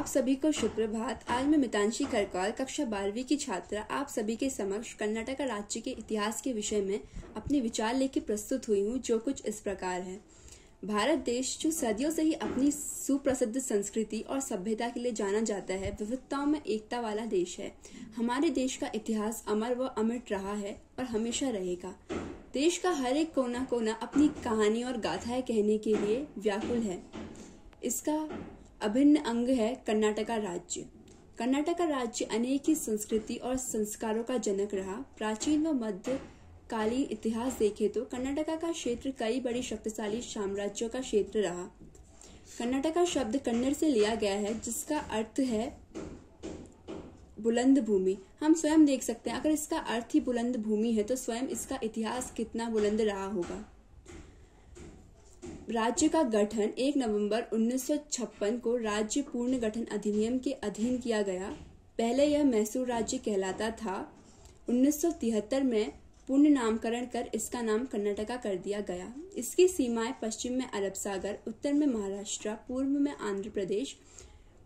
आप सभी को शुभ प्रभात। आज मैं मितांशी खरकौल कक्षा 12वीं की छात्रा आप सभी के समक्ष कर्नाटक राज्य के इतिहास के विषय में अपने विचार लेकर प्रस्तुत हुई हूँ, जो कुछ इस प्रकार है। भारत देश जो सदियों से ही अपनी सुप्रसिद्ध संस्कृति और सभ्यता के लिए जाना जाता है, विविधताओं में एकता वाला देश है। हमारे देश का इतिहास अमर व अमिट रहा है और हमेशा रहेगा। देश का हर एक कोना कोना अपनी कहानी और गाथाएं कहने के लिए व्याकुल है। इसका अभिन्न अंग है कर्नाटक राज्य। कर्नाटक राज्य अनेक ही संस्कृति और संस्कारों का जनक रहा। प्राचीन व मध्यकालीन इतिहास देखें तो कर्नाटक का क्षेत्र कई बड़ी शक्तिशाली साम्राज्यों का क्षेत्र रहा। कर्नाटक शब्द कन्नड़ से लिया गया है, जिसका अर्थ है बुलंद भूमि। हम स्वयं देख सकते हैं, अगर इसका अर्थ ही बुलंद भूमि है तो स्वयं इसका इतिहास कितना बुलंद रहा होगा। राज्य का गठन 1 नवंबर 1956 को राज्य पूर्ण गठन अधिनियम के अधीन किया गया। पहले यह मैसूर राज्य कहलाता था। 1973 में पूर्ण नामकरण कर इसका नाम कर्नाटका कर दिया गया। इसकी सीमाएं पश्चिम में अरब सागर, उत्तर में महाराष्ट्र, पूर्व में आंध्र प्रदेश,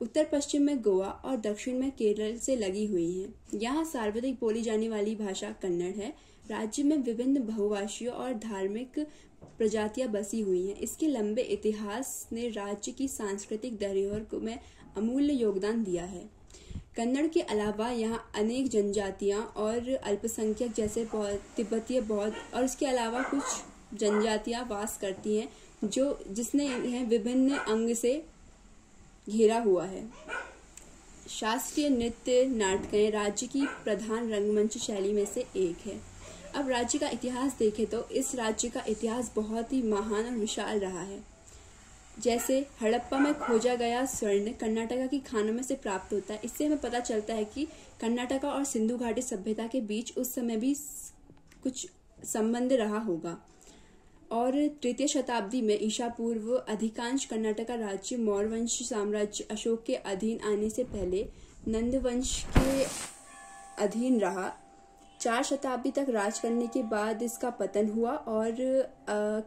उत्तर पश्चिम में गोवा और दक्षिण में केरल से लगी हुई हैं। यहाँ सर्वाधिक बोली जाने वाली भाषा कन्नड़ है। राज्य में विभिन्न बहुभाषियों और धार्मिक प्रजातियां बसी हुई हैं। इसके लंबे इतिहास ने राज्य की सांस्कृतिक धरोहर में अमूल्य योगदान दिया है। कन्नड़ के अलावा यहाँ अनेक जनजातियां और अल्पसंख्यक जैसे तिब्बतीय बौद्ध और इसके अलावा कुछ जनजातियां वास करती हैं, जिसने इन्हें विभिन्न अंग से घेरा हुआ है। शास्त्रीय नृत्य नाटकें राज्य की प्रधान रंगमंच शैली में से एक है। अब राज्य का इतिहास देखें तो इस राज्य का इतिहास बहुत ही महान और विशाल रहा है। जैसे हड़प्पा में खोजा गया स्वर्ण कर्नाटक की खानों में से प्राप्त होता है। इससे हमें पता चलता है कि कर्नाटक और सिंधु घाटी सभ्यता के बीच उस समय भी कुछ संबंध रहा होगा। और 3वीं शताब्दी में ईसा पूर्व अधिकांश कर्नाटक राज्य मौर्य वंश साम्राज्य अशोक के अधीन आने से पहले नंद वंश के अधीन रहा। 4 शताब्दी तक राज करने के बाद इसका पतन हुआ और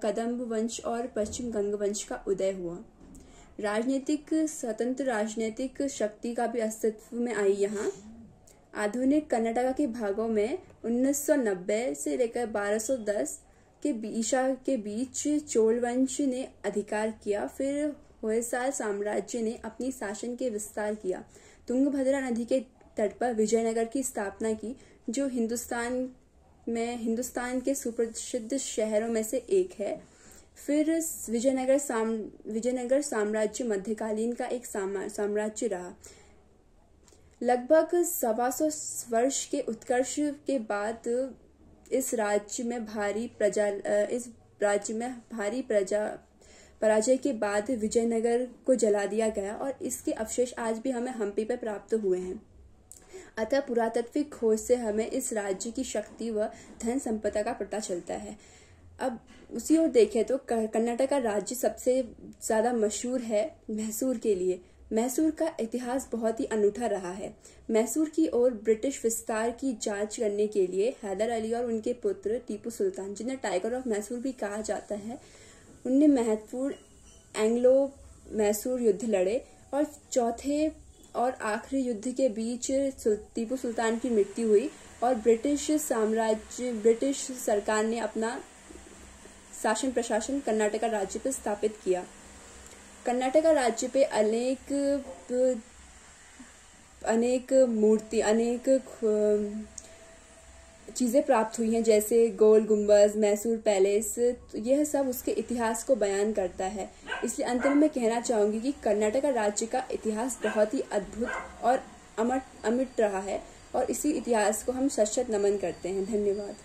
कदम्ब वंश और पश्चिम गंग वंश का उदय हुआ। स्वतंत्र राजनीतिक शक्ति का भी अस्तित्व में आई। यहाँ आधुनिक कर्नाटक के भागों में 1990 से लेकर 1210 के ईसा के बीच चोल वंश ने अधिकार किया। फिर होयसाल साम्राज्य ने अपनी शासन के विस्तार किया। तुंगभद्रा नदी के तट पर विजयनगर की स्थापना की, जो हिंदुस्तान के सुप्रसिद्ध शहरों में से एक है। फिर विजयनगर साम्राज्य मध्यकालीन का एक साम्राज्य रहा। लगभग 125 वर्ष के उत्कर्ष के बाद इस राज्य में भारी पराजय के बाद विजयनगर को जला दिया गया और इसके अवशेष आज भी हमें हम्पी पर प्राप्त हुए हैं। अतः पुरातात्विक खोज से हमें इस राज्य की शक्ति व धन संपदा का पता चलता है। अब उसी ओर देखें तो कर्नाटक राज्य सबसे ज्यादा मशहूर है मैसूर के लिए। मैसूर का इतिहास बहुत ही अनूठा रहा है। मैसूर की ओर ब्रिटिश विस्तार की जांच करने के लिए हैदर अली और उनके पुत्र टीपू सुल्तान, जिन्हें टाइगर ऑफ मैसूर भी कहा जाता है, उनने महत्वपूर्ण एंग्लो मैसूर युद्ध लड़े और चौथे और आखिरी युद्ध के बीच टीपू सुल्तान की मृत्यु हुई और ब्रिटिश सरकार ने अपना शासन प्रशासन कर्नाटक राज्य पर स्थापित किया। कर्नाटक राज्य पे अनेक चीजें प्राप्त हुई हैं, जैसे गोल गुम्बज, मैसूर पैलेस। यह सब उसके इतिहास को बयान करता है। इसलिए अंत में मैं कहना चाहूंगी कि कर्नाटक राज्य का इतिहास बहुत ही अद्भुत और अमिट रहा है और इसी इतिहास को हम शत-शत नमन करते हैं। धन्यवाद।